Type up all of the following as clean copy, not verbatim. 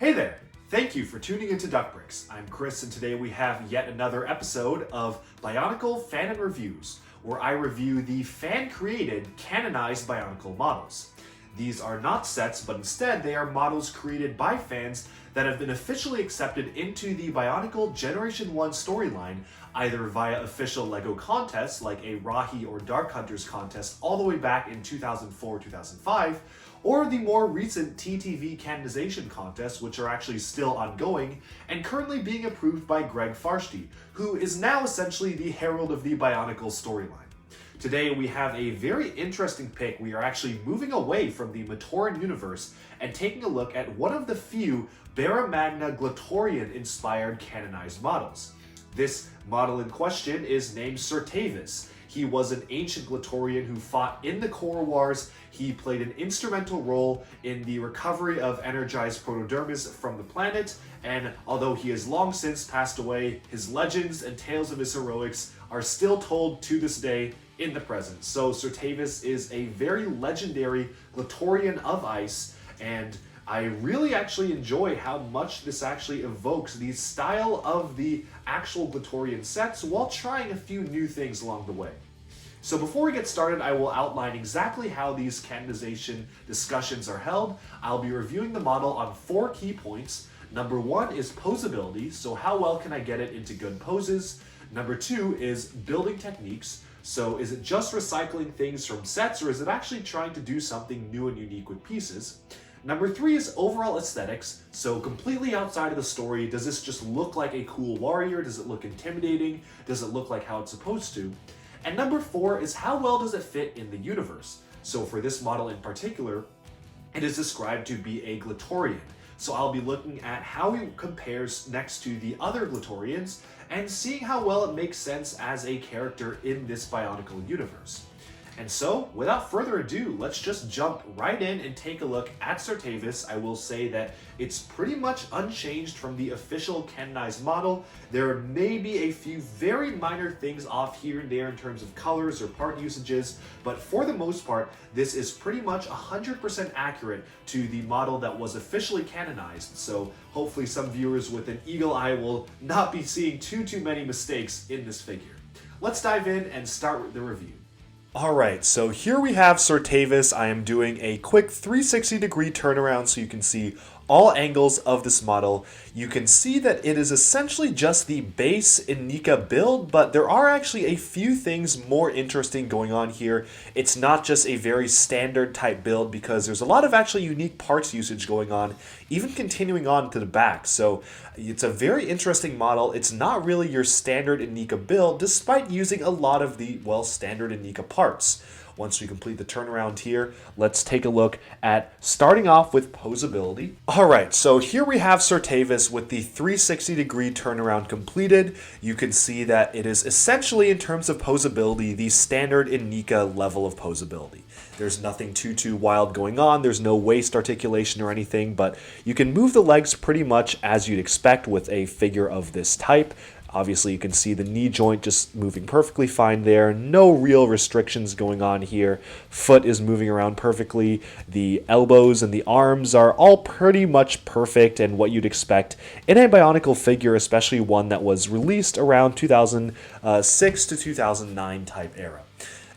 Hey there! Thank you for tuning into DuckBricks. I'm Chris, and today we have yet another episode of Bionicle Fanon Reviews, where I review the fan-created, canonized Bionicle models. These are not sets, but instead they are models created by fans that have been officially accepted into the Bionicle Generation 1 storyline, either via official LEGO contests like a Rahi or Dark Hunters contest all the way back in 2004-2005, or the more recent TTV canonization contests, which are actually still ongoing and currently being approved by Greg Farshti, who is now essentially the herald of the Bionicle storyline. Today we have a very interesting pick. We are actually moving away from the Matoran universe and taking a look at one of the few Barra Magna Glatorian inspired canonized models. This model in question is named Certavus. He was an ancient Glatorian who fought in the Core Wars. He played an instrumental role in the recovery of energized protodermis from the planet, and although he has long since passed away, his legends and tales of his heroics are still told to this day in the present. So Certavus is a very legendary Glatorian of ice, and I really actually enjoy how much this actually evokes the style of the actual Glatorian sets while trying a few new things along the way. So before we get started, I will outline exactly how these canonization discussions are held. I'll be reviewing the model on 4 key points. Number 1 is posability, so how well can I get it into good poses? Number 2 is building techniques, so is it just recycling things from sets, or is it actually trying to do something new and unique with pieces? Number 3 is overall aesthetics, so completely outside of the story, does this just look like a cool warrior? Does it look intimidating? Does it look like how it's supposed to? And number 4 is how well does it fit in the universe? So for this model in particular, it is described to be a Glatorian. So I'll be looking at how it compares next to the other Glatorians and seeing how well it makes sense as a character in this Bionicle universe. And so, without further ado, let's just jump right in and take a look at Certavus. I will say that it's pretty much unchanged from the official canonized model. There may be a few very minor things off here and there in terms of colors or part usages, but for the most part, this is pretty much 100% accurate to the model that was officially canonized. So hopefully some viewers with an eagle eye will not be seeing too many mistakes in this figure. Let's dive in and start the review. Alright, so here we have Certavus. I am doing a quick 360-degree turnaround so you can see all angles of this model. You can see that it is essentially just the base Inika build, but there are actually a few things more interesting going on here. It's not just a very standard type build because there's a lot of actually unique parts usage going on, even continuing on to the back. So it's a very interesting model. It's not really your standard Inika build, despite using a lot of the, well, standard Inika parts. Once we complete the turnaround here, let's take a look at starting off with posability. Alright, so here we have Certavus with the 360-degree turnaround completed. You can see that it is essentially, in terms of posability, the standard Inika level of posability. There's nothing too wild going on, there's no waist articulation or anything, but you can move the legs pretty much as you'd expect with a figure of this type. Obviously, you can see the knee joint just moving perfectly fine there. No real restrictions going on here. Foot is moving around perfectly. The elbows and the arms are all pretty much perfect and what you'd expect in a Bionicle figure, especially one that was released around 2006 to 2009 type era.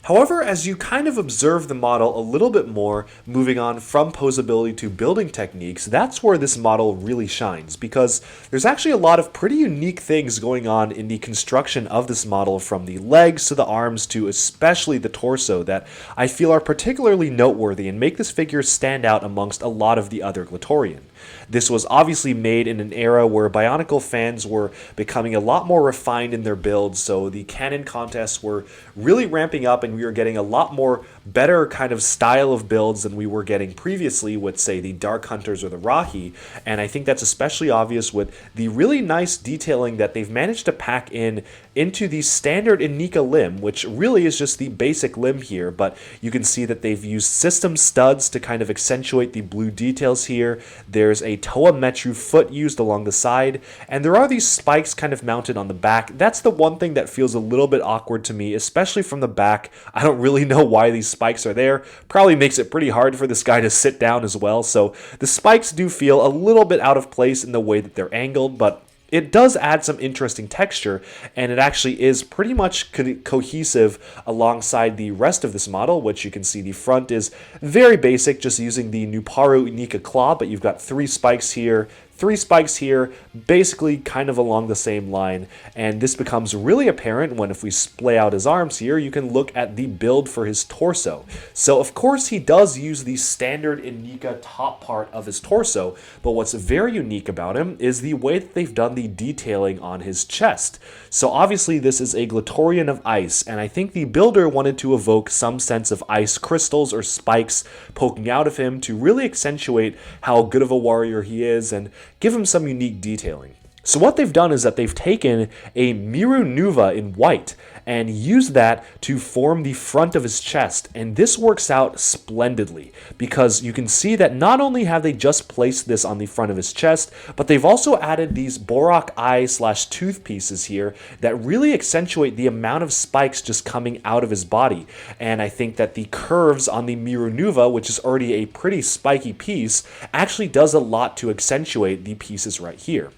However, as you kind of observe the model a little bit more, moving on from posability to building techniques, that's where this model really shines, because there's actually a lot of pretty unique things going on in the construction of this model, from the legs to the arms to especially the torso, that I feel are particularly noteworthy and make this figure stand out amongst a lot of the other Glatorian. This was obviously made in an era where Bionicle fans were becoming a lot more refined in their builds, so the canon contests were really ramping up and we were getting a lot more better kind of style of builds than we were getting previously with, say, the Dark Hunters or the Rahi, and I think that's especially obvious with the really nice detailing that they've managed to pack in into the standard Inika limb, which really is just the basic limb here, but you can see that they've used system studs to kind of accentuate the blue details here. There's there's a Toa Metru foot used along the side, and there are these spikes kind of mounted on the back. That's the one thing that feels a little bit awkward to me, especially from the back. I don't really know why these spikes are there. Probably makes it pretty hard for this guy to sit down as well, so the spikes do feel a little bit out of place in the way that they're angled, but it does add some interesting texture, and it actually is pretty much cohesive alongside the rest of this model, which you can see the front is very basic, just using the Nuparu Unica claw, but you've got 3 spikes here, 3 spikes here, basically kind of along the same line, and this becomes really apparent when, if we splay out his arms here, you can look at the build for his torso. So of course he does use the standard Unica top part of his torso, but what's very unique about him is the way that they've done the detailing on his chest. So obviously this is a Glatorian of ice, and I think the builder wanted to evoke some sense of ice crystals or spikes poking out of him to really accentuate how good of a warrior he is and give him some unique detailing. So what they've done is that they've taken a Miru Nuva in white and used that to form the front of his chest, and this works out splendidly because you can see that not only have they just placed this on the front of his chest, but they've also added these Borak eye / tooth pieces here that really accentuate the amount of spikes just coming out of his body. And I think that the curves on the Miru Nuva, which is already a pretty spiky piece, actually does a lot to accentuate the pieces right here.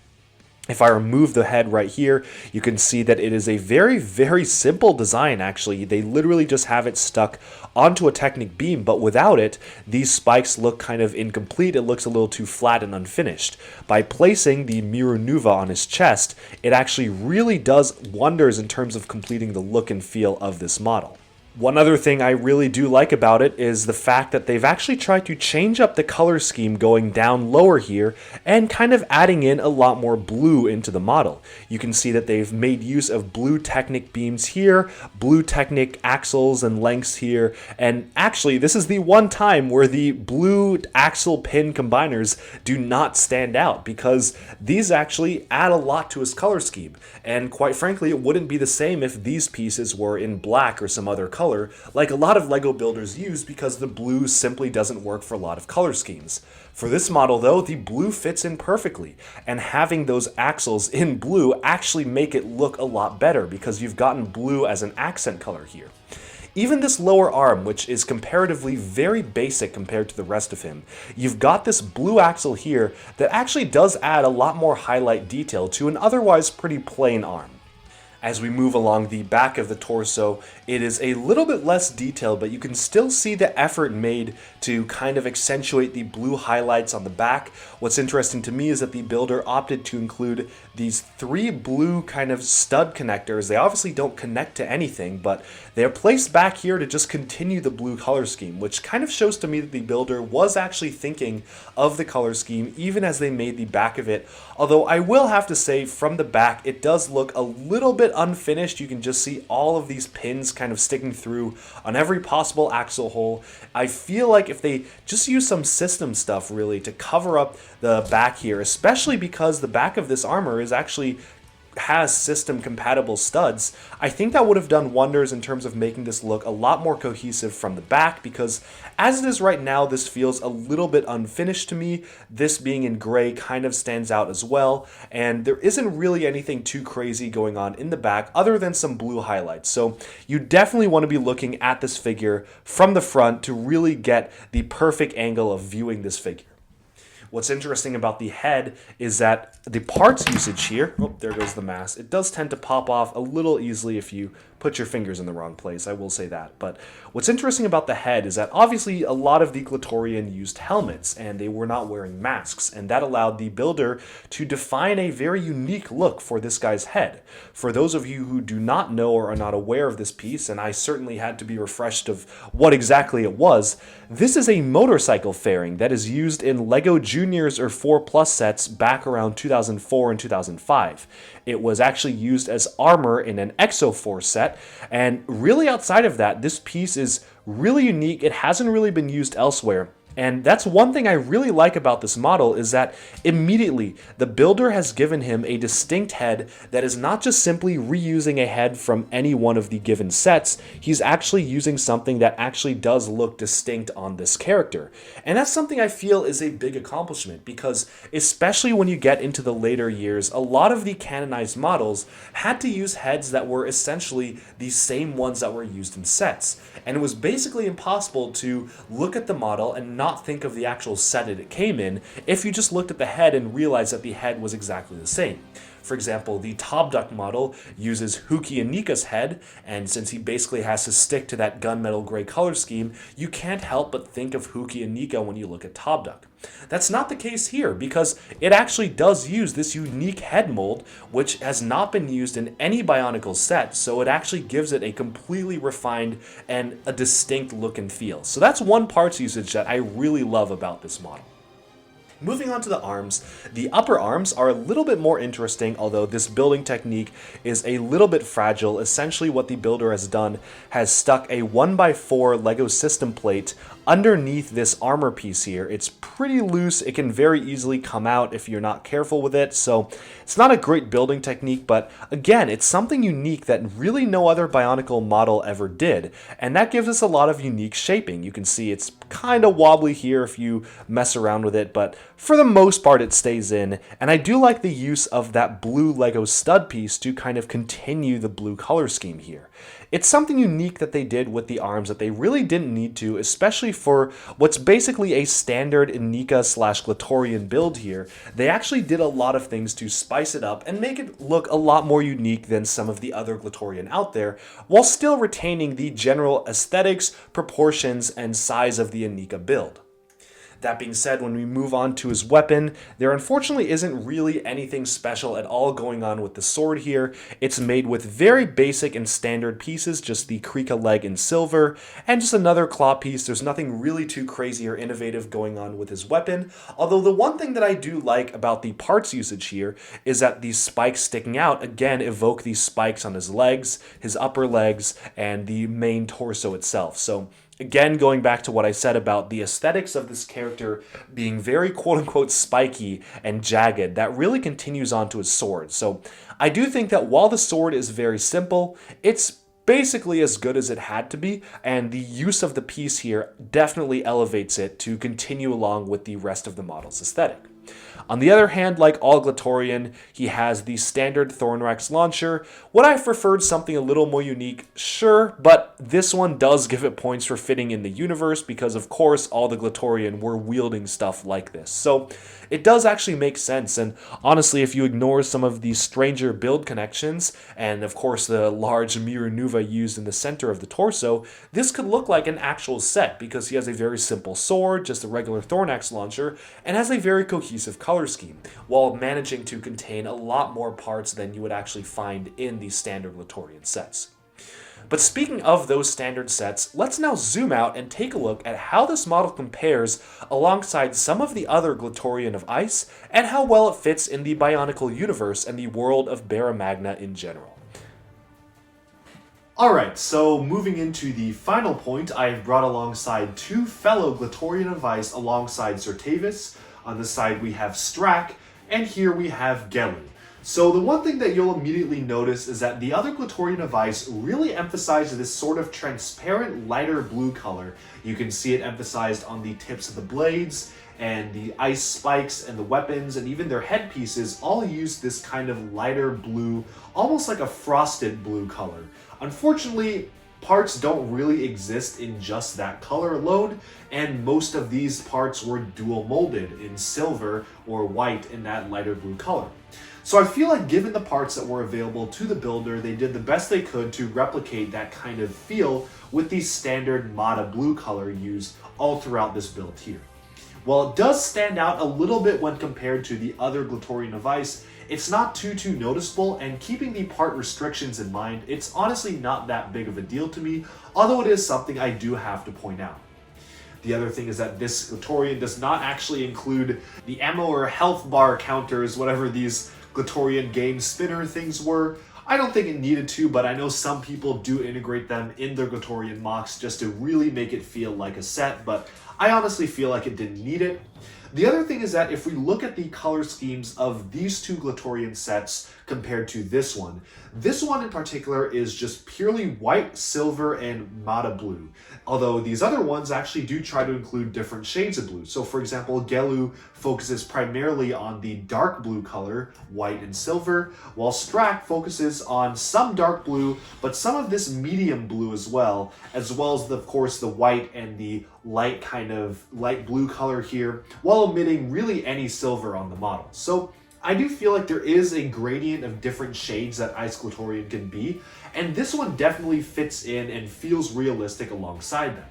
If I remove the head right here, you can see that it is a very, very simple design, actually. They literally just have it stuck onto a Technic beam, but without it, these spikes look kind of incomplete. It looks a little too flat and unfinished. By placing the Miru Nuva on his chest, it actually really does wonders in terms of completing the look and feel of this model. One other thing I really do like about it is the fact that they've actually tried to change up the color scheme going down lower here and kind of adding in a lot more blue into the model. You can see that they've made use of blue Technic beams here, blue Technic axles and lengths here, and actually this is the one time where the blue axle pin combiners do not stand out, because these actually add a lot to his color scheme, and quite frankly it wouldn't be the same if these pieces were in black or some other color like a lot of LEGO builders use, because the blue simply doesn't work for a lot of color schemes. For this model though, the blue fits in perfectly, and having those axles in blue actually make it look a lot better because you've gotten blue as an accent color here. Even this lower arm, which is comparatively very basic compared to the rest of him, you've got this blue axle here that actually does add a lot more highlight detail to an otherwise pretty plain arm. As we move along the back of the torso, it is a little bit less detailed, but you can still see the effort made to kind of accentuate the blue highlights on the back. What's interesting to me is that the builder opted to include these 3 blue kind of stud connectors. They obviously don't connect to anything, but they're placed back here to just continue the blue color scheme, which kind of shows to me that the builder was actually thinking of the color scheme even as they made the back of it. Although I will have to say, from the back, it does look a little bit unfinished. You can just see all of these pins kind of sticking through on every possible axle hole. I feel like if they just use some system stuff really to cover up the back here, especially because the back of this armor is actually has system compatible studs, I think that would have done wonders in terms of making this look a lot more cohesive from the back, because as it is right now, this feels a little bit unfinished to me. This being in gray kind of stands out as well, and there isn't really anything too crazy going on in the back other than some blue highlights. So you definitely want to be looking at this figure from the front to really get the perfect angle of viewing this figure. What's interesting about the head is that the parts usage here, oh, there goes the mask, it does tend to pop off a little easily if you put your fingers in the wrong place, I will say that. But what's interesting about the head is that obviously a lot of the Glatorian used helmets and they were not wearing masks, and that allowed the builder to define a very unique look for this guy's head. For those of you who do not know or are not aware of this piece, and I certainly had to be refreshed of what exactly it was, this is a motorcycle fairing that is used in LEGO Juniors or 4+ sets back around 2004 and 2005. It was actually used as armor in an Exo Force set, and really outside of that, this piece is really unique. It hasn't really been used elsewhere. And that's one thing I really like about this model is that immediately the builder has given him a distinct head that is not just simply reusing a head from any one of the given sets, he's actually using something that actually does look distinct on this character. And that's something I feel is a big accomplishment because especially when you get into the later years, a lot of the canonized models had to use heads that were essentially the same ones that were used in sets. And it was basically impossible to look at the model and not think of the actual set that it came in if you just looked at the head and realized that the head was exactly the same. For example, the Tobduck model uses Huki Anika's head, and since he basically has to stick to that gunmetal gray color scheme, you can't help but think of Huki Anika when you look at Tobduck. That's not the case here, because it actually does use this unique head mold, which has not been used in any Bionicle set, so it actually gives it a completely refined and a distinct look and feel. So that's one parts usage that I really love about this model. Moving on to the arms, the upper arms are a little bit more interesting, although this building technique is a little bit fragile. Essentially what the builder has done has stuck a 1x4 LEGO system plate underneath this armor piece here. It's pretty loose, it can very easily come out if you're not careful with it, so it's not a great building technique, but again, it's something unique that really no other Bionicle model ever did, and that gives us a lot of unique shaping. You can see it's kind of wobbly here if you mess around with it, but for the most part it stays in, and I do like the use of that blue LEGO stud piece to kind of continue the blue color scheme here. It's something unique that they did with the arms that they really didn't need to, especially for what's basically a standard Inika/Glatorian build here. They actually did a lot of things to spice it up and make it look a lot more unique than some of the other Glatorian out there, while still retaining the general aesthetics, proportions, and size of the Inika build. That being said, when we move on to his weapon, there unfortunately isn't really anything special at all going on with the sword here. It's made with very basic and standard pieces, just the Krika leg in silver, and just another claw piece. There's nothing really too crazy or innovative going on with his weapon, although the one thing that I do like about the parts usage here is that these spikes sticking out, again, evoke these spikes on his legs, his upper legs, and the main torso itself. So again, going back to what I said about the aesthetics of this character being very quote-unquote spiky and jagged, that really continues onto his sword. So I do think that while the sword is very simple, it's basically as good as it had to be, and the use of the piece here definitely elevates it to continue along with the rest of the model's aesthetic. On the other hand, like all Glatorian, he has the standard Thornrex launcher. Would I have preferred something a little more unique? Sure, but this one does give it points for fitting in the universe because of course all the Glatorian were wielding stuff like this. So it does actually make sense, and honestly if you ignore some of these stranger build connections, and of course the large Mirunuva used in the center of the torso, this could look like an actual set because he has a very simple sword, just a regular Thornax launcher, and has a very cohesive color scheme, while managing to contain a lot more parts than you would actually find in the standard Glatorian sets. But speaking of those standard sets, let's now zoom out and take a look at how this model compares alongside some of the other Glatorian of Ice, and how well it fits in the Bionicle universe and the world of Barra Magna in general. Alright, so moving into the final point, I have brought alongside two fellow Glatorian of Ice alongside Certavus. On this side we have Strack, and here we have Gelu. So the one thing that you'll immediately notice is that the other Glatorian of Ice really emphasizes this sort of transparent lighter blue color. You can see it emphasized on the tips of the blades, and the ice spikes, and the weapons, and even their headpieces all use this kind of lighter blue, almost like a frosted blue color. Unfortunately, parts don't really exist in just that color alone, and most of these parts were dual molded in silver or white in that lighter blue color. So I feel like given the parts that were available to the builder, they did the best they could to replicate that kind of feel with the standard Mata blue color used all throughout this build here. While it does stand out a little bit when compared to the other Glatorian of Ice, it's not too noticeable, and keeping the part restrictions in mind, it's honestly not that big of a deal to me, although it is something I do have to point out. The other thing is that this Glatorian does not actually include the ammo or health bar counters, whatever these Glatorian game spinner things were. I don't think it needed to, but I know some people do integrate them in their Glatorian mocks just to really make it feel like a set, but I honestly feel like it didn't need it. The other thing is that if we look at the color schemes of these two Glatorian sets compared to this one in particular is just purely white, silver, and Mata blue. Although these other ones actually do try to include different shades of blue. So for example, Gelu focuses primarily on the dark blue color, white and silver, while Strack focuses on some dark blue, but some of this medium blue as well as of course the white and the light blue color here, while omitting really any silver on the model. So I do feel like there is a gradient of different shades that Ice Glatorian can be, and this one definitely fits in and feels realistic alongside them.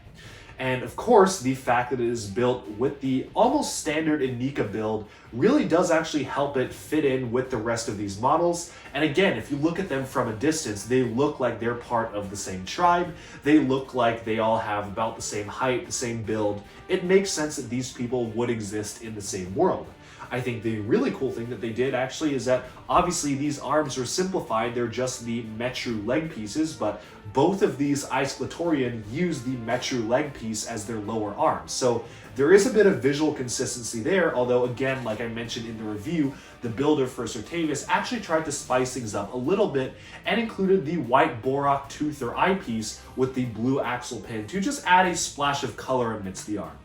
And of course, the fact that it is built with the almost standard Inika build really does actually help it fit in with the rest of these models. And again, if you look at them from a distance, they look like they're part of the same tribe. They look like they all have about the same height, the same build. It makes sense that these people would exist in the same world. I think the really cool thing that they did actually is that obviously these arms are simplified, they're just the Metru leg pieces, but both of these Ice Glatorian use the Metru leg piece as their lower arm. So there is a bit of visual consistency there, although again, like I mentioned in the review, the builder for Certavus actually tried to spice things up a little bit and included the white Borak tooth or eyepiece with the blue axle pin to just add a splash of color amidst the arm.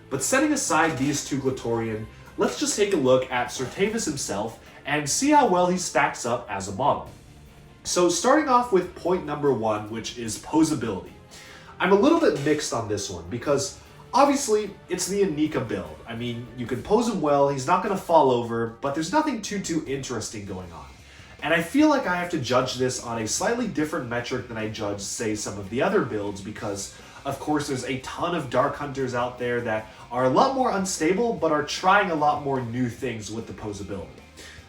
But setting aside these two Glatorian, let's just take a look at Certavus himself and see how well he stacks up as a model. So starting off with point number 1, which is posability. I'm a little bit mixed on this one because obviously it's the Inika build. I mean, you can pose him well, he's not going to fall over, but there's nothing too interesting going on. And I feel like I have to judge this on a slightly different metric than I judge, say, some of the other builds because of course, there's a ton of Dark Hunters out there that are a lot more unstable, but are trying a lot more new things with the posability.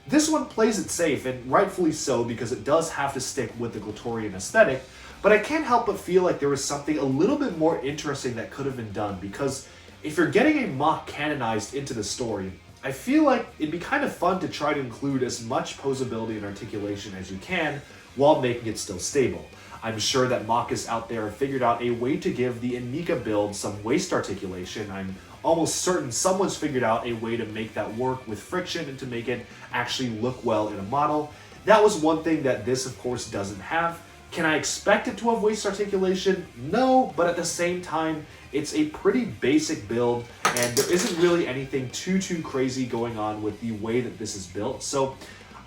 This one plays it safe, and rightfully so, because it does have to stick with the Glatorian aesthetic, but I can't help but feel like there was something a little bit more interesting that could have been done, because if you're getting a mock canonized into the story, I feel like it'd be kind of fun to try to include as much posability and articulation as you can, while making it still stable. I'm sure that mockists out there have figured out a way to give the Inika build some waist articulation. I'm almost certain someone's figured out a way to make that work with friction and to make it actually look well in a model. That was one thing that this, of course, doesn't have. Can I expect it to have waist articulation? No, but at the same time, it's a pretty basic build, and there isn't really anything too crazy going on with the way that this is built. So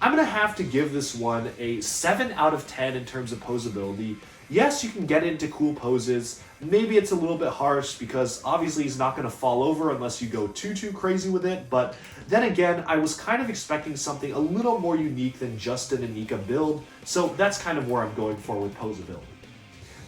I'm going to have to give this one a 7 out of 10 in terms of posability. Yes, you can get into cool poses. Maybe it's a little bit harsh because obviously he's not going to fall over unless you go too crazy with it. But then again, I was kind of expecting something a little more unique than just an Inika build. So that's kind of where I'm going for with posability.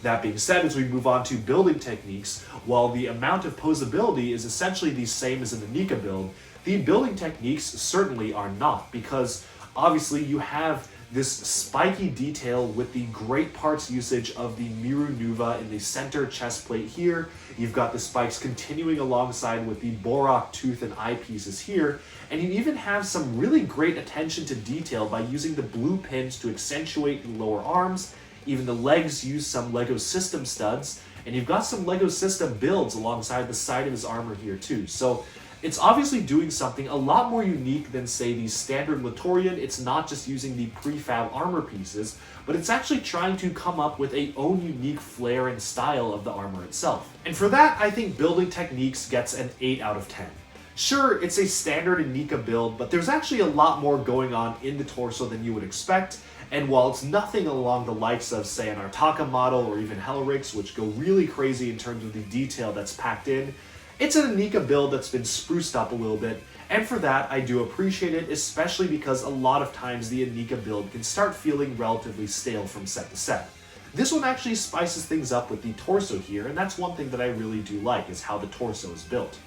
That being said, as we move on to building techniques, while the amount of posability is essentially the same as an Inika build, the building techniques certainly are not, because obviously you have this spiky detail with the great parts usage of the Miru Nuva in the center chest plate here. You've got the spikes continuing alongside with the Borak tooth and eyepieces here, and you even have some really great attention to detail by using the blue pins to accentuate the lower arms. Even the legs use some LEGO system studs, and you've got some LEGO system builds alongside the side of his armor here too. So it's obviously doing something a lot more unique than, say, the standard Glatorian. It's not just using the prefab armor pieces, but it's actually trying to come up with a own unique flair and style of the armor itself. And for that, I think building techniques gets an 8 out of 10. Sure, it's a standard Inika build, but there's actually a lot more going on in the torso than you would expect. And while it's nothing along the likes of, say, an Artaka model or even Hellerix, which go really crazy in terms of the detail that's packed in, it's an Inika build that's been spruced up a little bit, and for that I do appreciate it, especially because a lot of times the Inika build can start feeling relatively stale from set to set. This one actually spices things up with the torso here, and that's one thing that I really do like, is how the torso is built.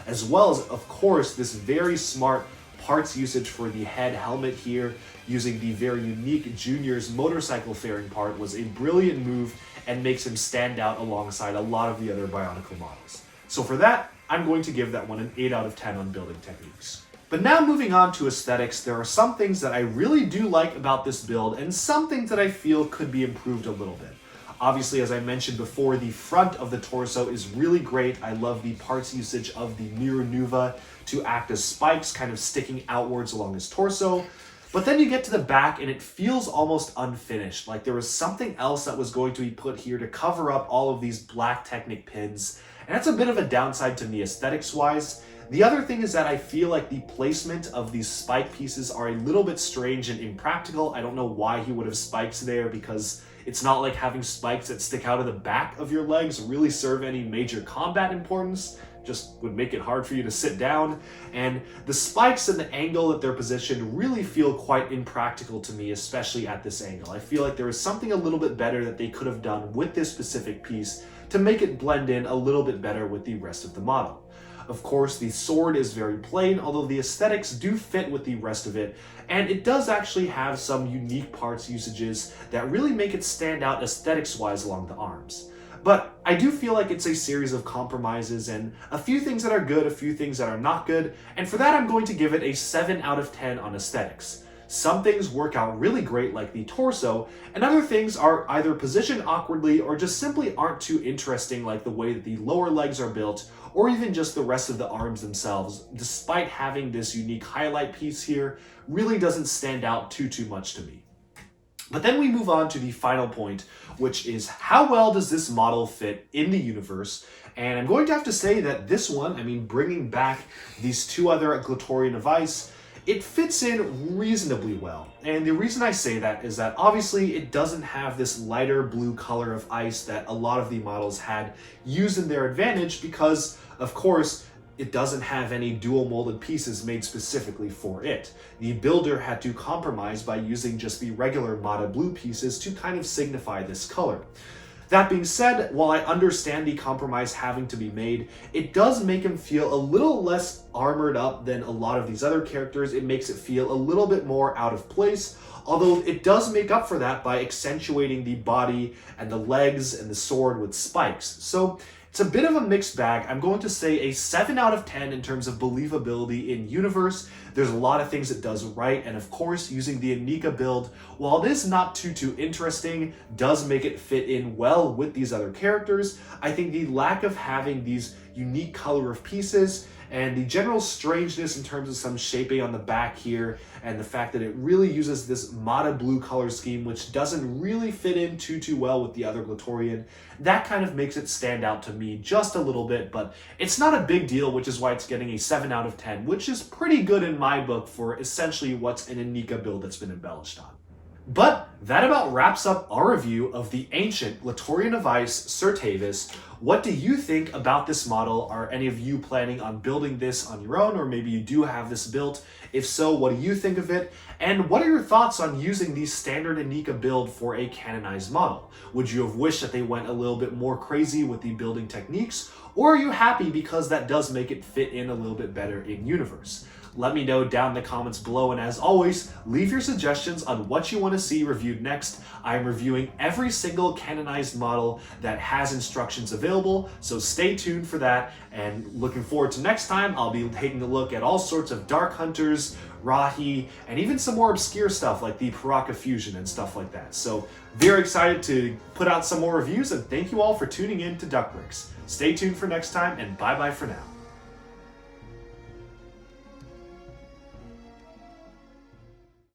As well as, of course, this very smart parts usage for the head helmet here, using the very unique Junior's motorcycle fairing part, was a brilliant move and makes him stand out alongside a lot of the other Bionicle models. So for that, I'm going to give that one an 8 out of 10 on building techniques. But now moving on to aesthetics, there are some things that I really do like about this build and some things that I feel could be improved a little bit. Obviously, as I mentioned before, the front of the torso is really great. I love the parts usage of the Mirror Nuva to act as spikes kind of sticking outwards along his torso. But then you get to the back and it feels almost unfinished, like there was something else that was going to be put here to cover up all of these black Technic pins. And that's a bit of a downside to me aesthetics-wise. The other thing is that I feel like the placement of these spike pieces are a little bit strange and impractical. I don't know why he would have spikes there, because it's not like having spikes that stick out of the back of your legs really serve any major combat importance. Just would make it hard for you to sit down. And the spikes and the angle that they're positioned really feel quite impractical to me, especially at this angle. I feel like there is something a little bit better that they could have done with this specific piece to make it blend in a little bit better with the rest of the model. Of course, the sword is very plain, although the aesthetics do fit with the rest of it, and it does actually have some unique parts usages that really make it stand out aesthetics-wise along the arms. But I do feel like it's a series of compromises and a few things that are good, a few things that are not good, and for that I'm going to give it a 7 out of 10 on aesthetics. Some things work out really great, like the torso, and other things are either positioned awkwardly or just simply aren't too interesting, like the way that the lower legs are built, or even just the rest of the arms themselves, despite having this unique highlight piece here, really doesn't stand out too much to me. But then we move on to the final point, which is how well does this model fit in the universe? And I'm going to have to say that this one, I mean, bringing back these two other Glatorian of Ice, it fits in reasonably well. And the reason I say that is that obviously it doesn't have this lighter blue color of ice that a lot of the models had used in their advantage, because of course it doesn't have any dual molded pieces made specifically for it. The builder had to compromise by using just the regular Mata blue pieces to kind of signify this color. That being said, while I understand the compromise having to be made, it does make him feel a little less armored up than a lot of these other characters. It makes it feel a little bit more out of place, although it does make up for that by accentuating the body and the legs and the sword with spikes. So it's a bit of a mixed bag. I'm going to say a 7 out of 10 in terms of believability in universe. There's a lot of things it does right, and of course, using the Anika build, while it is not too interesting, does make it fit in well with these other characters. I think the lack of having these unique color of pieces and the general strangeness in terms of some shaping on the back here, and the fact that it really uses this Mata blue color scheme, which doesn't really fit in too well with the other Glatorian, that kind of makes it stand out to me just a little bit, but it's not a big deal, which is why it's getting a 7 out of 10, which is pretty good in my book for essentially what's an Anika build that's been embellished on. But that about wraps up our review of the ancient Glatorian of Ice Certavus. What do you think about this model? Are any of you planning on building this on your own, or maybe you do have this built? If so, what do you think of it? And what are your thoughts on using the standard Anika build for a canonized model? Would you have wished that they went a little bit more crazy with the building techniques? Or are you happy because that does make it fit in a little bit better in universe? Let me know down in the comments below, and as always, leave your suggestions on what you want to see reviewed next. I'm reviewing every single canonized model that has instructions available, so stay tuned for that, and looking forward to next time. I'll be taking a look at all sorts of Dark Hunters, Rahi, and even some more obscure stuff like the Paraka Fusion and stuff like that. So very excited to put out some more reviews, and thank you all for tuning in to Duck Bricks. Stay tuned for next time, and bye-bye for now.